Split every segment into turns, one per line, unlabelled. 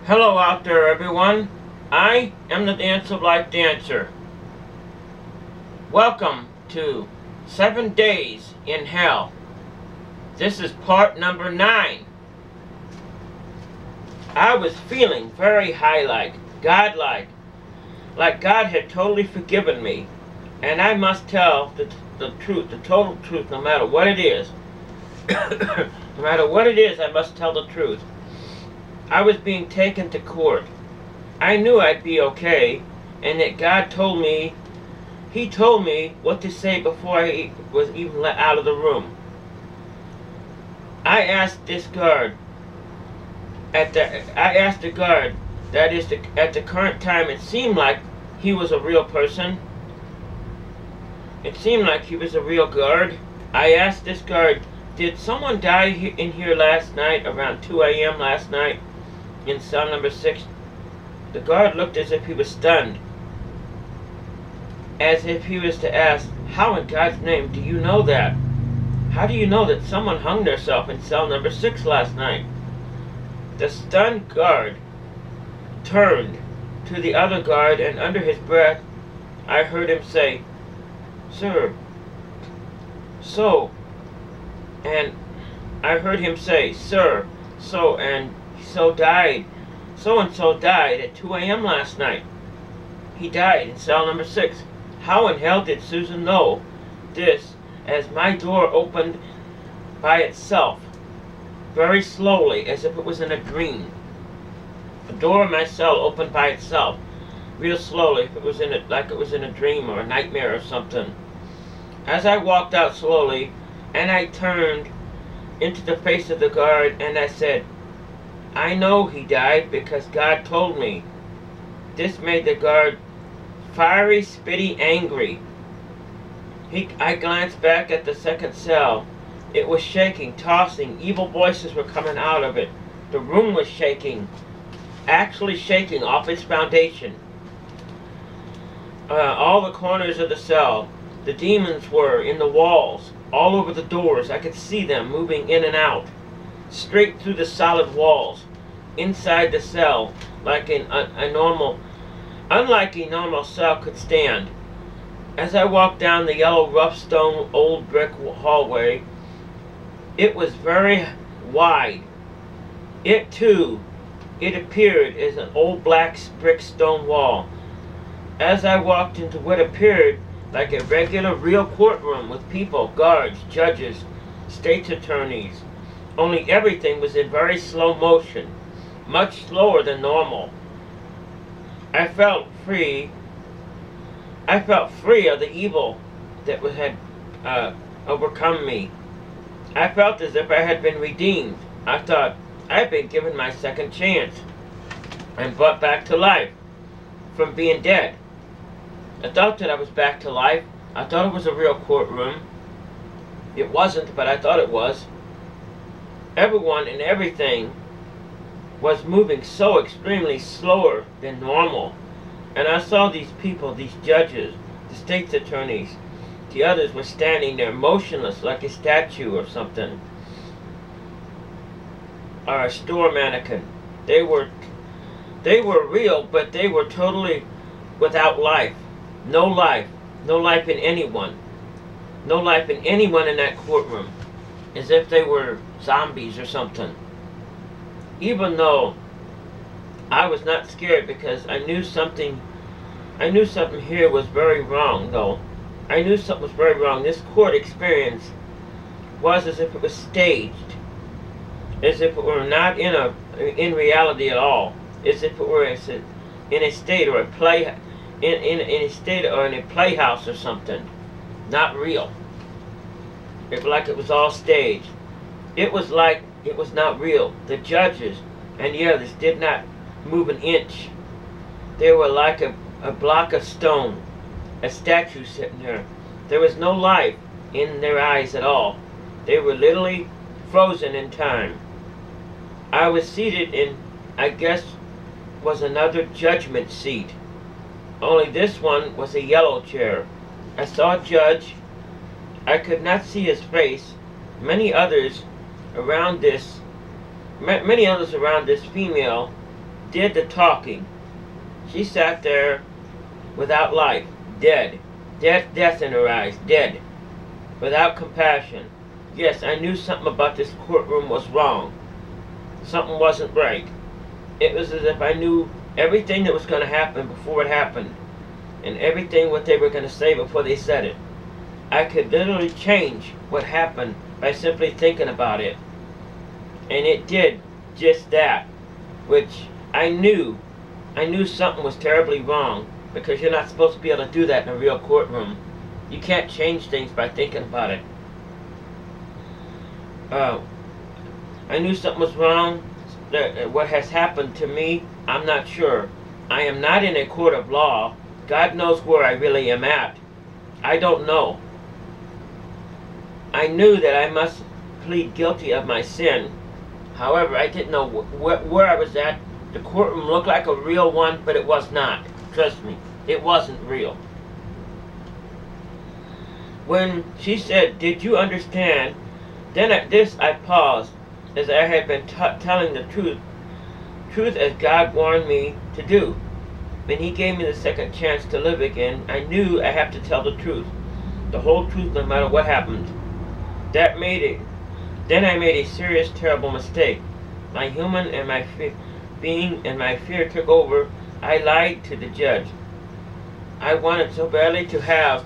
Hello out there, everyone. I am the Dance of Life dancer. Welcome to 7 Days in Hell. This is part number 9. I was feeling very high-like, godlike, like God had totally forgiven me. And I must tell the truth, the total truth, no matter what it is. No matter what it is, I must tell the truth. I was being taken to court. I knew I'd be okay, and that God told me, He told me what to say before I was even let out of the room. I asked this guard, at the current time, it seemed like he was a real person. It seemed like he was a real guard. I asked this guard, did someone die in here last night, around 2 a.m. last night, in cell number 6? The guard looked as if he was stunned, as if he was to ask, how in God's name do you know that? How do you know that someone hung themselves in cell number 6 last night? The stunned guard turned to the other guard, and under his breath, I heard him say, Sir, so, and I heard him say, Sir, so, and so died. So-and-so died at 2 a.m. last night. He died in cell number 6. How in hell did Susan know this as my door opened by itself, very slowly, as if it was in a dream? The door of my cell opened by itself, real slowly, like it was in a dream or a nightmare or something. As I walked out slowly, and I turned into the face of the guard, and I said, I know he died because God told me. This made the guard fiery, spitty, angry. I glanced back at the second cell. It was shaking, tossing. Evil voices were coming out of it. The room was shaking, actually shaking off its foundation. All the corners of the cell, the demons were in the walls, all over the doors. I could see them moving in and out, straight through the solid walls, inside the cell, unlike a normal cell could stand. As I walked down the yellow rough stone old brick hallway, it was very wide. It appeared as an old black brick stone wall. As I walked into what appeared like a regular real courtroom with people, guards, judges, state's attorneys, only everything was in very slow motion, much slower than normal. I felt free of the evil that had overcome me. I felt as if I had been redeemed. I thought, I've been given my second chance and brought back to life from being dead. I thought that I was back to life. I thought it was a real courtroom. It wasn't, but I thought it was. Everyone and everything was moving so extremely slower than normal. And I saw these people, these judges, the state's attorneys, the others were standing there motionless like a statue or something, or a store mannequin. They were real, but they were totally without life. No life in anyone. No life in anyone in that courtroom, as if they were zombies or something. Even though I was not scared, because I knew something here was very wrong, though. I knew something was very wrong. This court experience was as if it was staged, as if it were not in reality at all, as if it were in a state or a play, in a state or in a playhouse or something, not real. It was like it was all staged. It was like it was not real. The judges and the others did not move an inch. They were like a block of stone, a statue sitting there. There was no life in their eyes at all. They were literally frozen in time. I was seated in, I guess, was another judgment seat. Only this one was a yellow chair. I saw a judge. I could not see his face. Many others around this female did the talking. She sat there without life, dead. Death in her eyes, dead. Without compassion. Yes, I knew something about this courtroom was wrong. Something wasn't right. It was as if I knew everything that was going to happen before it happened, and everything what they were going to say before they said it. I could literally change what happened by simply thinking about it. And it did just that, which I knew something was terribly wrong, because you're not supposed to be able to do that in a real courtroom. You can't change things by thinking about it. I knew something was wrong. What has happened to me, I'm not sure. I am not in a court of law. God knows where I really am at. I don't know. I knew that I must plead guilty of my sin. However, I didn't know where I was at. The courtroom looked like a real one, but it was not. Trust me, it wasn't real. When she said, "Did you understand?" Then at this I paused, as I had been telling the truth as God warned me to do. When He gave me the second chance to live again, I knew I have to tell the truth, the whole truth, no matter what happened. Then I made a serious, terrible mistake. My human and my being and my fear took over. I lied to the judge. I wanted so badly to have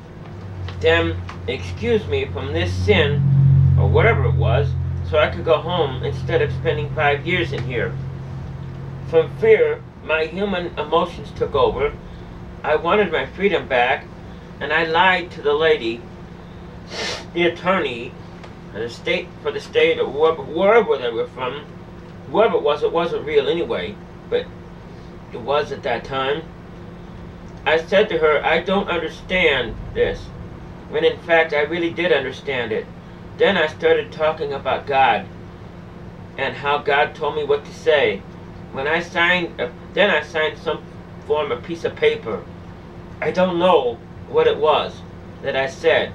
them excuse me from this sin, or whatever it was, so I could go home instead of spending 5 years in here. From fear, my human emotions took over. I wanted my freedom back, and I lied to the lady, the attorney, for the state, or wherever they were from. Whoever it wasn't real anyway, but it was at that time. I said to her, "I don't understand this," when in fact I really did understand it. Then I started talking about God, and how God told me what to say. Then I signed some form of piece of paper. I don't know what it was that I said.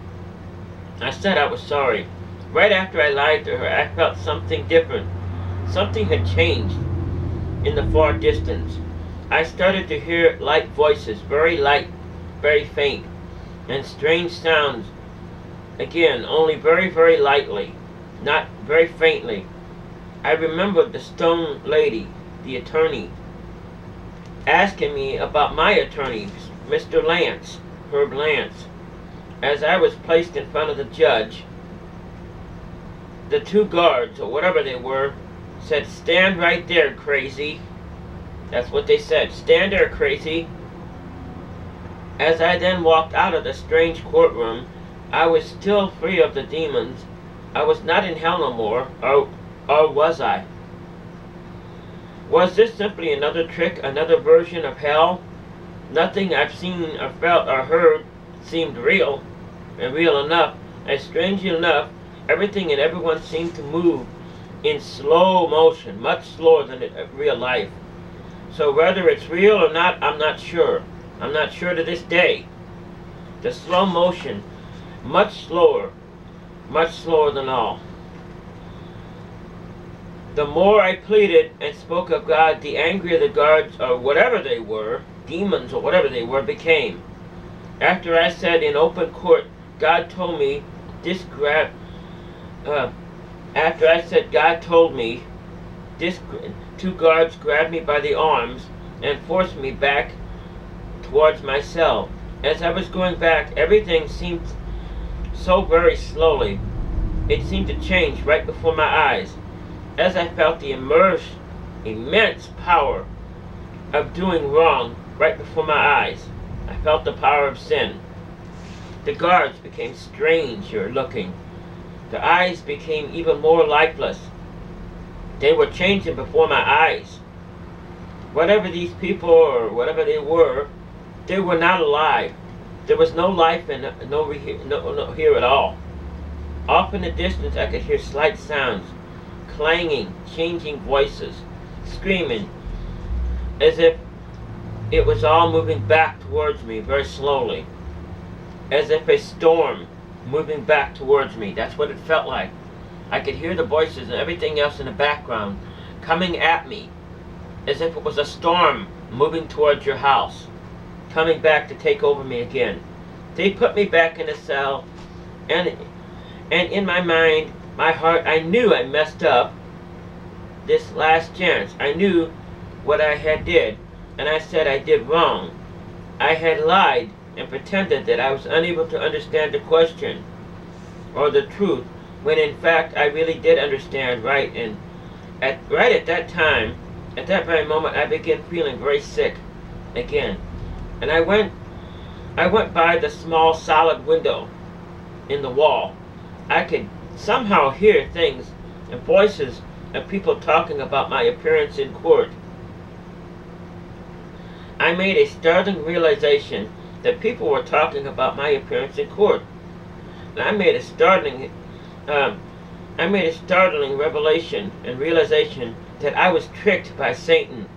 I said I was sorry. Right after I lied to her, I felt something different. Something had changed in the far distance. I started to hear light voices, very light, very faint, and strange sounds. Again, only very, very lightly, not very faintly. I remembered the stone lady, the attorney, asking me about my attorney, Mr. Lance, Herb Lance. As I was placed in front of the judge, the 2 guards, or whatever they were, said, "Stand right there, crazy." That's what they said. "Stand there, crazy." As I then walked out of the strange courtroom, I was still free of the demons. I was not in hell no more, or was I? Was this simply another trick, another version of hell? Nothing I've seen or felt or heard seemed real, and real enough, and strangely enough, everything and everyone seemed to move in slow motion, much slower than real life. So whether it's real or not, I'm not sure. I'm not sure to this day. The slow motion, much slower than all. The more I pleaded and spoke of God, the angrier the guards, or whatever they were, demons or whatever they were, became. After I said in open court, God told me, after I said God told me, 2 guards grabbed me by the arms and forced me back towards my cell. As I was going back, everything seemed so very slowly. It seemed to change right before my eyes, as I felt the immense power of doing wrong right before my eyes. I felt the power of sin. The guards became stranger looking. The eyes became even more lifeless. They were changing before my eyes. Whatever these people or whatever they were not alive. There was no life and no here at all. Off in the distance I could hear slight sounds, clanging, changing voices, screaming, as if it was all moving back towards me very slowly. As if a storm moving back towards me. That's what it felt like. I could hear the voices and everything else in the background coming at me. as if it was a storm moving towards your house, coming back to take over me again. They put me back in a cell, and in my mind, my heart, I knew I messed up this last chance. I knew what I had did, and I said I did wrong. I had lied and pretended that I was unable to understand the question or the truth, when in fact I really did understand, right? And right at that time, at that very moment, I began feeling very sick again. And I went by the small solid window in the wall. I could somehow hear things and voices of people talking about my appearance in court. I made a startling realization that people were talking about my appearance in court. And I made a startling revelation and realization that I was tricked by Satan.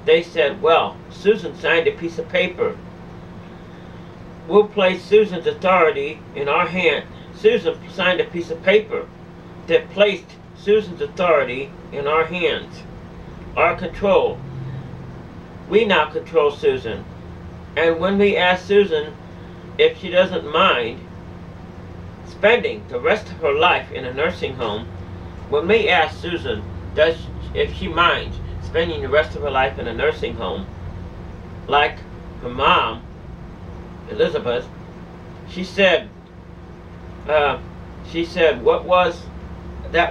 They said, well, Susan signed a piece of paper. We'll place Susan's authority in our hand. Susan signed a piece of paper that placed Susan's authority in our hands, our control. We now control Susan. And when we ask Susan if she doesn't mind spending the rest of her life in a nursing home, when we ask Susan if she minds spending the rest of her life in a nursing home, like her mom, Elizabeth, she said that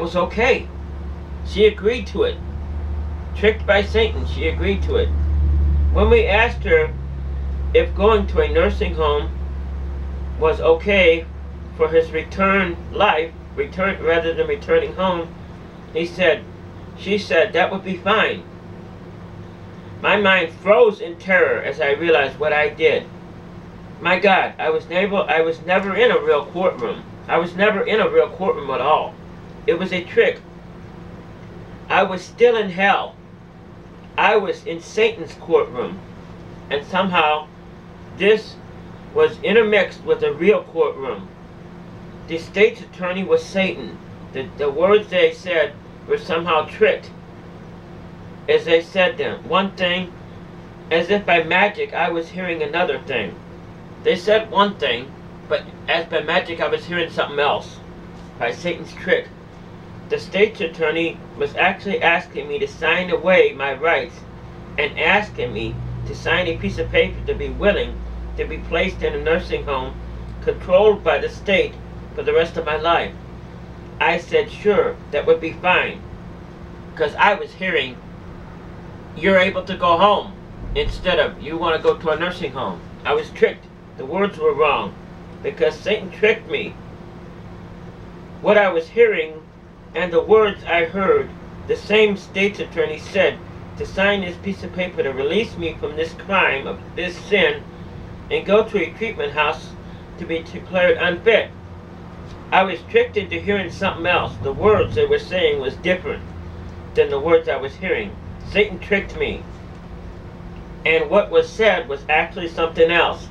was okay. She agreed to it. Tricked by Satan, she agreed to it. When we asked her if going to a nursing home was okay for his return rather than returning home, she said that would be fine. My mind froze in terror as I realized what I did. My God, I was never in a real courtroom. I was never in a real courtroom at all. It was a trick. I was still in hell. I was in Satan's courtroom. And somehow, this was intermixed with a real courtroom. The state's attorney was Satan. The words they said were somehow tricked. As they said them, one thing, as if by magic I was hearing another thing. They said one thing, but as by magic I was hearing something else. By Satan's trick. The state's attorney was actually asking me to sign away my rights and asking me to sign a piece of paper to be willing to be placed in a nursing home controlled by the state for the rest of my life. I said sure, that would be fine, because I was hearing you're able to go home instead of you want to go to a nursing home. I was tricked. The words were wrong because Satan tricked me. What I was hearing and the words I heard, the same state's attorney said to sign this piece of paper to release me from this crime, of this sin, and go to a treatment house to be declared unfit. I was tricked into hearing something else. The words they were saying was different than the words I was hearing. Satan tricked me. And what was said was actually something else.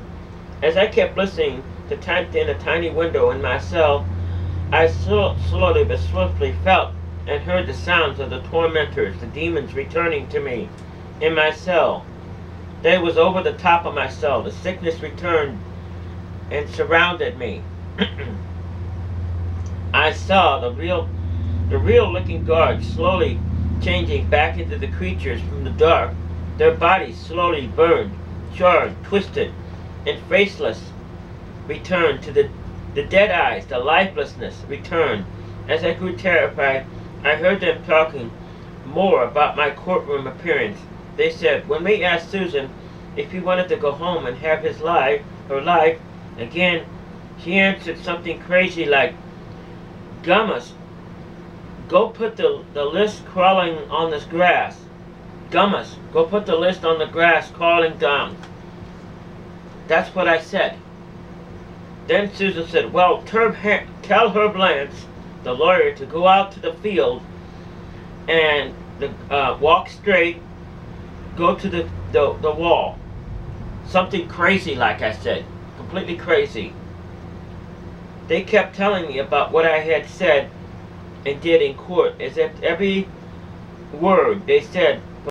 As I kept listening to typed in a tiny window in my cell, I slowly but swiftly felt and heard the sounds of the tormentors, the demons returning to me in my cell. They was over the top of my cell. The sickness returned and surrounded me. I saw the real looking guards slowly changing back into the creatures from the dark. Their bodies slowly burned, charred, twisted, and faceless returned to the dead eyes, the lifelessness returned. As I grew terrified, I heard them talking more about my courtroom appearance. They said, when we asked Susan if he wanted to go home and have her life again, she answered something crazy like, Gummas, go put the list crawling on this grass. Gummas, go put the list on the grass crawling down. That's what I said. Then Susan said, well, tell Herb Lance, the lawyer, to go out to the field and walk straight, go to the wall. Something crazy, like I said, completely crazy. They kept telling me about what I had said and did in court, as if every word they said